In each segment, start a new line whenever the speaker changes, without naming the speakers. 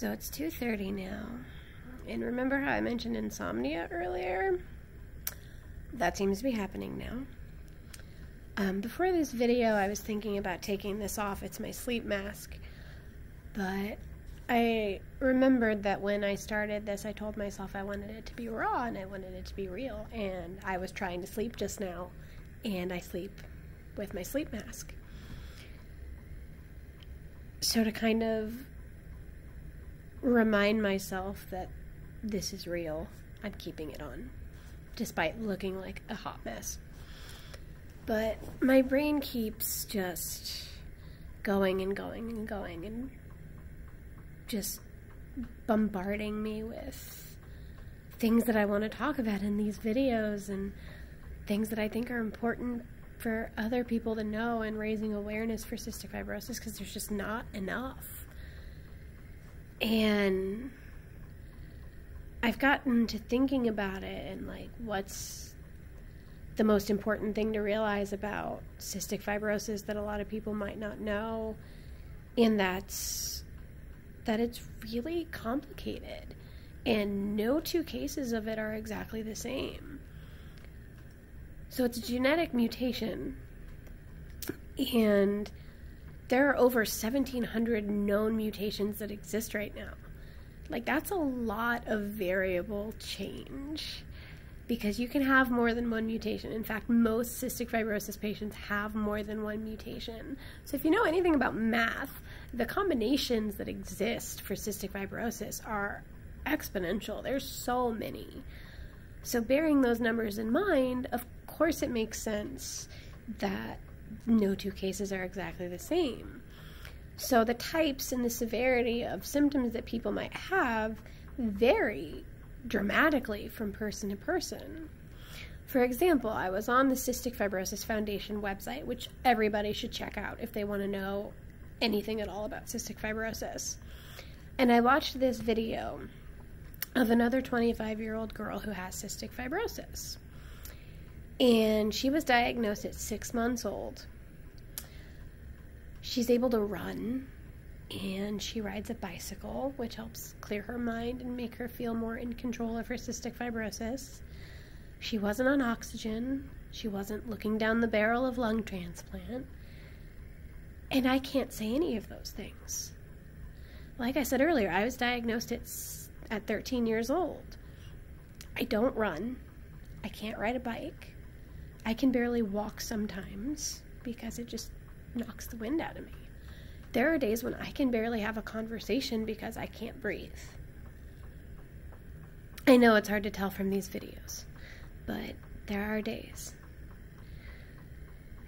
So it's 2:30 now, and remember how I mentioned insomnia earlier? That seems to be happening now. Before this video, I was thinking about taking this off. It's my sleep mask, but I remembered that when I started this, I told myself I wanted it to be raw and I wanted it to be real, and I was trying to sleep just now, and I sleep with my sleep mask. So to kind of remind myself that this is real, I'm keeping it on, despite looking like a hot mess. But my brain keeps just going and going and going and just bombarding me with things that I want to talk about in these videos and things that I think are important for other people to know and raising awareness for cystic fibrosis, because there's just not enough. And I've gotten to thinking about it and like, what's the most important thing to realize about cystic fibrosis that a lot of people might not know, and that's that it's really complicated and no two cases of it are exactly the same. So it's a genetic mutation, and there are over 1,700 known mutations that exist right now. Like, that's a lot of variable change, because you can have more than one mutation. In fact, most cystic fibrosis patients have more than one mutation. So if you know anything about math, the combinations that exist for cystic fibrosis are exponential. There's so many. So bearing those numbers in mind, of course it makes sense that no two cases are exactly the same. So the types and the severity of symptoms that people might have vary dramatically from person to person. For example, I was on the Cystic Fibrosis Foundation website, which everybody should check out if they want to know anything at all about cystic fibrosis. And I watched this video of another 25-year-old girl who has cystic fibrosis. And she was diagnosed at 6 months old. She's able to run, and she rides a bicycle, which helps clear her mind and make her feel more in control of her cystic fibrosis. She wasn't on oxygen. She wasn't looking down the barrel of lung transplant. And I can't say any of those things. Like I said earlier, I was diagnosed at 13 years old. I don't run. I can't ride a bike. I can barely walk sometimes because it just knocks the wind out of me. There are days when I can barely have a conversation because I can't breathe. I know it's hard to tell from these videos, but there are days.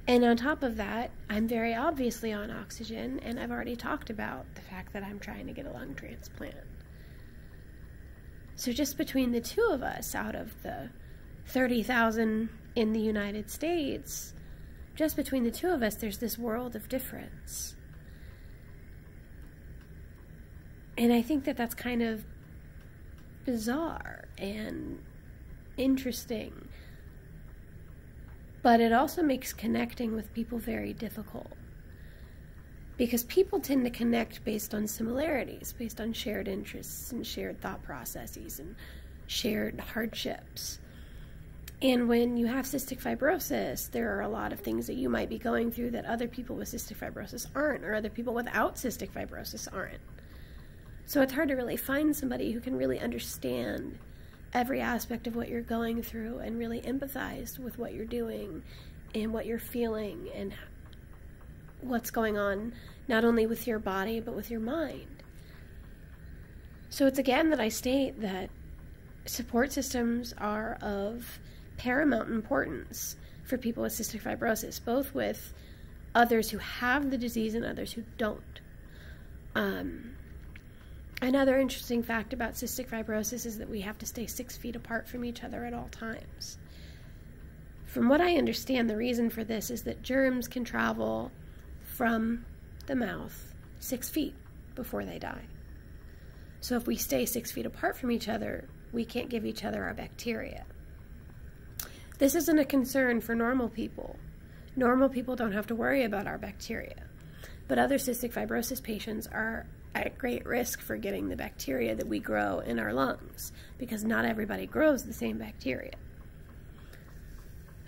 And on top of that, I'm very obviously on oxygen, and I've already talked about the fact that I'm trying to get a lung transplant. So just between the two of us, out of the 30,000 in the United States, just between the two of us, there's this world of difference. And I think that that's kind of bizarre and interesting. But it also makes connecting with people very difficult, because people tend to connect based on similarities, based on shared interests and shared thought processes and shared hardships. And when you have cystic fibrosis, there are a lot of things that you might be going through that other people with cystic fibrosis aren't, or other people without cystic fibrosis aren't. So it's hard to really find somebody who can really understand every aspect of what you're going through and really empathize with what you're doing and what you're feeling and what's going on, not only with your body, but with your mind. So it's again that I state that support systems are of paramount importance for people with cystic fibrosis, both with others who have the disease and others who don't. Another interesting fact about cystic fibrosis is that we have to stay 6 feet apart from each other at all times. From what I understand, the reason for this is that germs can travel from the mouth 6 feet before they die. So if we stay 6 feet apart from each other, we can't give each other our bacteria. This isn't a concern for normal people. Normal people don't have to worry about our bacteria. But other cystic fibrosis patients are at great risk for getting the bacteria that we grow in our lungs, because not everybody grows the same bacteria.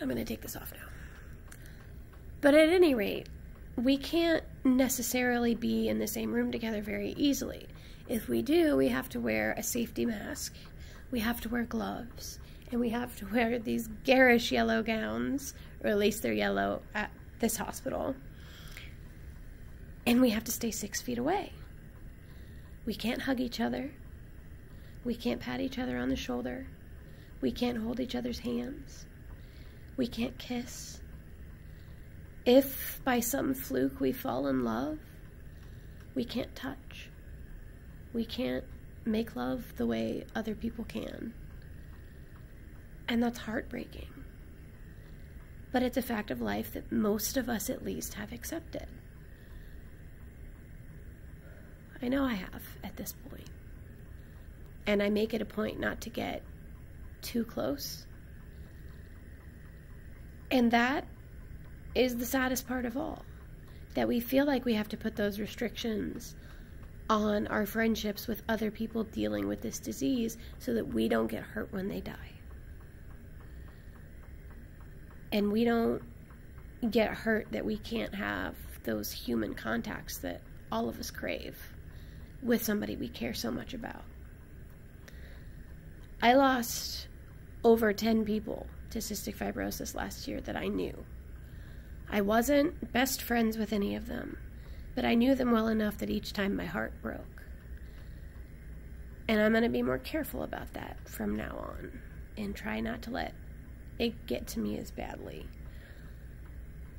I'm going to take this off now. But at any rate, we can't necessarily be in the same room together very easily. If we do, we have to wear a safety mask, we have to wear gloves, and we have to wear these garish yellow gowns, or at least they're yellow at this hospital. And we have to stay 6 feet away. We can't hug each other. We can't pat each other on the shoulder. We can't hold each other's hands. We can't kiss. If by some fluke we fall in love, we can't touch. We can't make love the way other people can. And that's heartbreaking. But it's a fact of life that most of us at least have accepted. I know I have at this point. And I make it a point not to get too close. And that is the saddest part of all. That we feel like we have to put those restrictions on our friendships with other people dealing with this disease so that we don't get hurt when they die. And we don't get hurt that we can't have those human contacts that all of us crave with somebody we care so much about. I lost over 10 people to cystic fibrosis last year that I knew. I wasn't best friends with any of them, but I knew them well enough that each time my heart broke. And I'm going to be more careful about that from now on and try not to let it get to me as badly.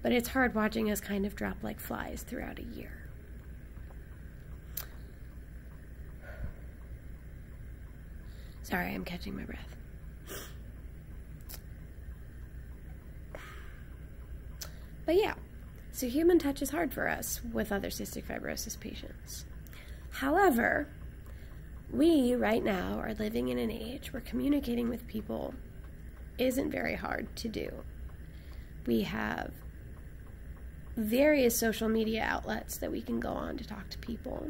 But it's hard watching us kind of drop like flies throughout a year. Sorry, I'm catching my breath. But yeah, so human touch is hard for us with other cystic fibrosis patients. However, we right now are living in an age where communicating with people isn't very hard to do. We have various social media outlets that we can go on to talk to people.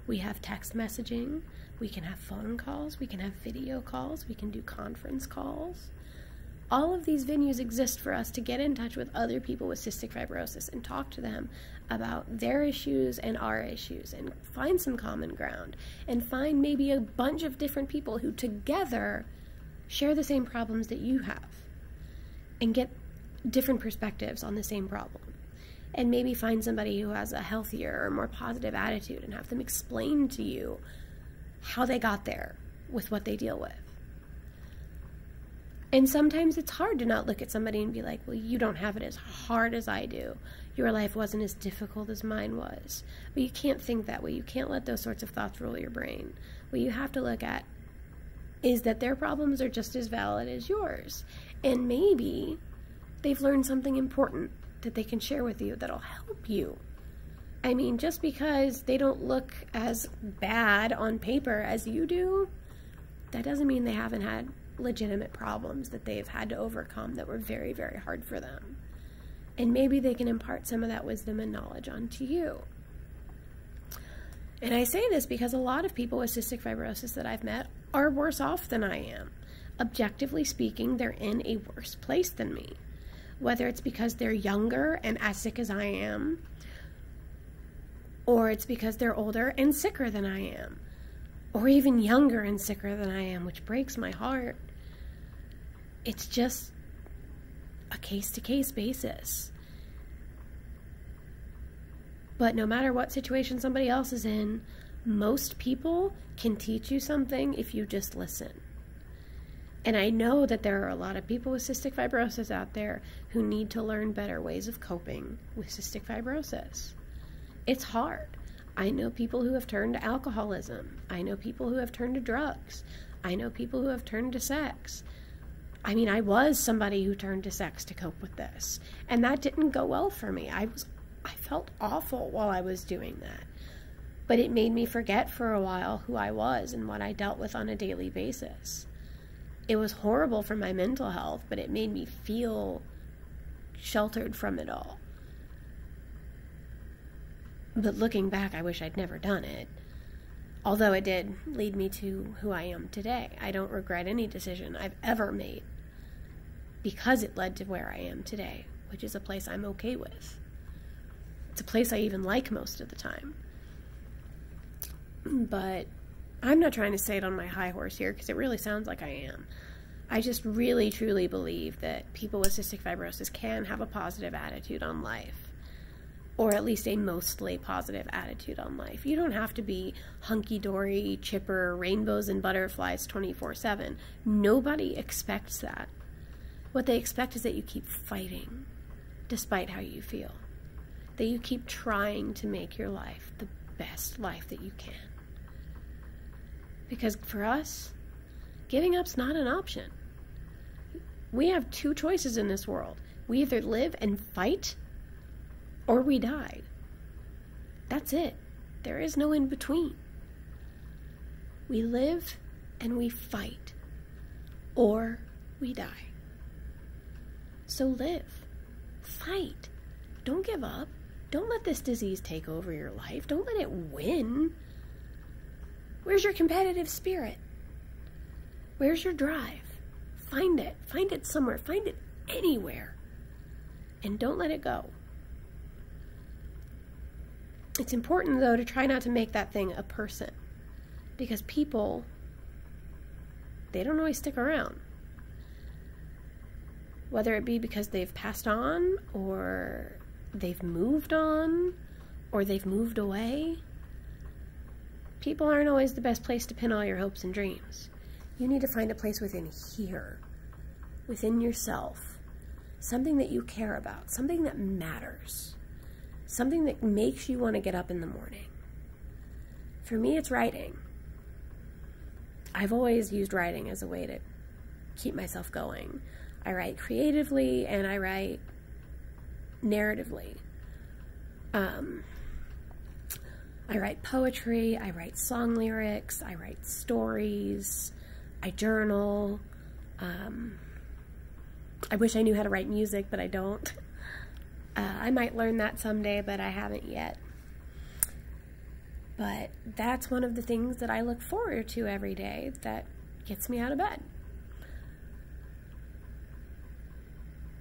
We have text messaging, we can have phone calls, we can have video calls, we can do conference calls. All of these venues exist for us to get in touch with other people with cystic fibrosis and talk to them about their issues and our issues and find some common ground and find maybe a bunch of different people who together share the same problems that you have and get different perspectives on the same problem. And maybe find somebody who has a healthier or more positive attitude and have them explain to you how they got there with what they deal with. And sometimes it's hard to not look at somebody and be like, well, you don't have it as hard as I do. Your life wasn't as difficult as mine was. But you can't think that way. You can't let those sorts of thoughts rule your brain. What you have to look at is that their problems are just as valid as yours. And maybe they've learned something important that they can share with you that'll help you. I mean, just because they don't look as bad on paper as you do, that doesn't mean they haven't had legitimate problems that they've had to overcome that were very, very hard for them. And maybe they can impart some of that wisdom and knowledge onto you. And I say this because a lot of people with cystic fibrosis that I've met are worse off than I am. Objectively speaking, they're in a worse place than me. Whether it's because they're younger and as sick as I am, or it's because they're older and sicker than I am, or even younger and sicker than I am, which breaks my heart. It's just a case-to-case basis. But no matter what situation somebody else is in, most people can teach you something if you just listen. And I know that there are a lot of people with cystic fibrosis out there who need to learn better ways of coping with cystic fibrosis. It's hard. I know people who have turned to alcoholism. I know people who have turned to drugs. I know people who have turned to sex. I mean, I was somebody who turned to sex to cope with this. And that didn't go well for me. I felt awful while I was doing that. But it made me forget for a while who I was and what I dealt with on a daily basis. It was horrible for my mental health, but it made me feel sheltered from it all. But looking back, I wish I'd never done it. Although it did lead me to who I am today. I don't regret any decision I've ever made because it led to where I am today, which is a place I'm okay with. It's a place I even like most of the time. But I'm not trying to sit on my high horse here because it really sounds like I am. I just really, truly believe that people with cystic fibrosis can have a positive attitude on life. Or at least a mostly positive attitude on life. You don't have to be hunky-dory, chipper, rainbows and butterflies 24/7. Nobody expects that. What they expect is that you keep fighting, despite how you feel. That you keep trying to make your life the best life that you can. Because for us, giving up's not an option. We have two choices in this world. We either live and fight, or we die. That's it. There is no in between. We live and we fight, or we die. So live. Fight. Don't give up. Don't let this disease take over your life. Don't let it win. Where's your competitive spirit? Where's your drive? Find it. Find it somewhere. Find it anywhere. And don't let it go. It's important, though, to try not to make that thing a person. Because people, they don't always stick around. Whether it be because they've passed on, or they've moved on, or they've moved away. People aren't always the best place to pin all your hopes and dreams. You need to find a place within here, within yourself, something that you care about, something that matters, something that makes you want to get up in the morning. For me, it's writing. I've always used writing as a way to keep myself going. I write creatively and I write narratively. I write poetry, I write song lyrics, I write stories, I journal. I wish I knew how to write music, but I don't. I might learn that someday, but I haven't yet. But that's one of the things that I look forward to every day that gets me out of bed.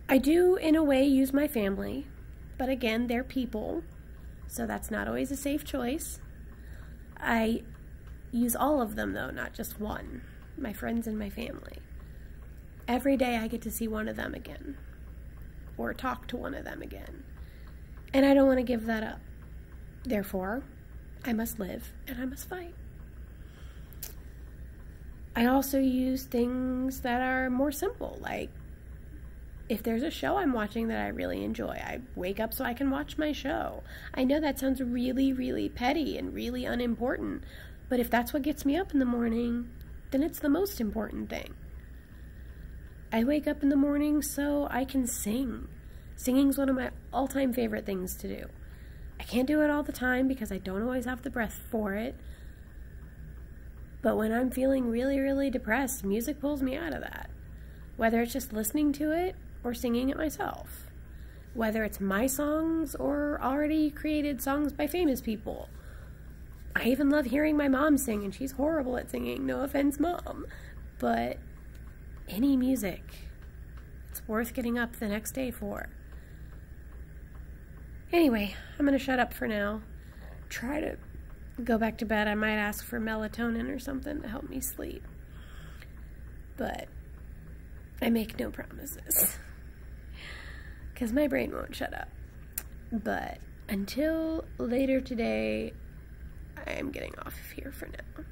I do, in a way, use my family, but again, they're people, so that's not always a safe choice. I use all of them, though, not just one, my friends and my family. Every day I get to see one of them again, or talk to one of them again, and I don't want to give that up. Therefore, I must live and I must fight. I also use things that are more simple, like if there's a show I'm watching that I really enjoy, I wake up so I can watch my show. I know that sounds really, really petty and really unimportant, but if that's what gets me up in the morning, then it's the most important thing. I wake up in the morning so I can sing. Singing's one of my all-time favorite things to do. I can't do it all the time because I don't always have the breath for it, but when I'm feeling really, really depressed, music pulls me out of that. Whether it's just listening to it or singing it myself. Whether it's my songs or already created songs by famous people. I even love hearing my mom sing, and she's horrible at singing, no offense, Mom. But any music, it's worth getting up the next day for. Anyway, I'm going to shut up for now. Try to go back to bed. I might ask for melatonin or something to help me sleep. But I make no promises. Because my brain won't shut up. But until later today, I am getting off of here for now.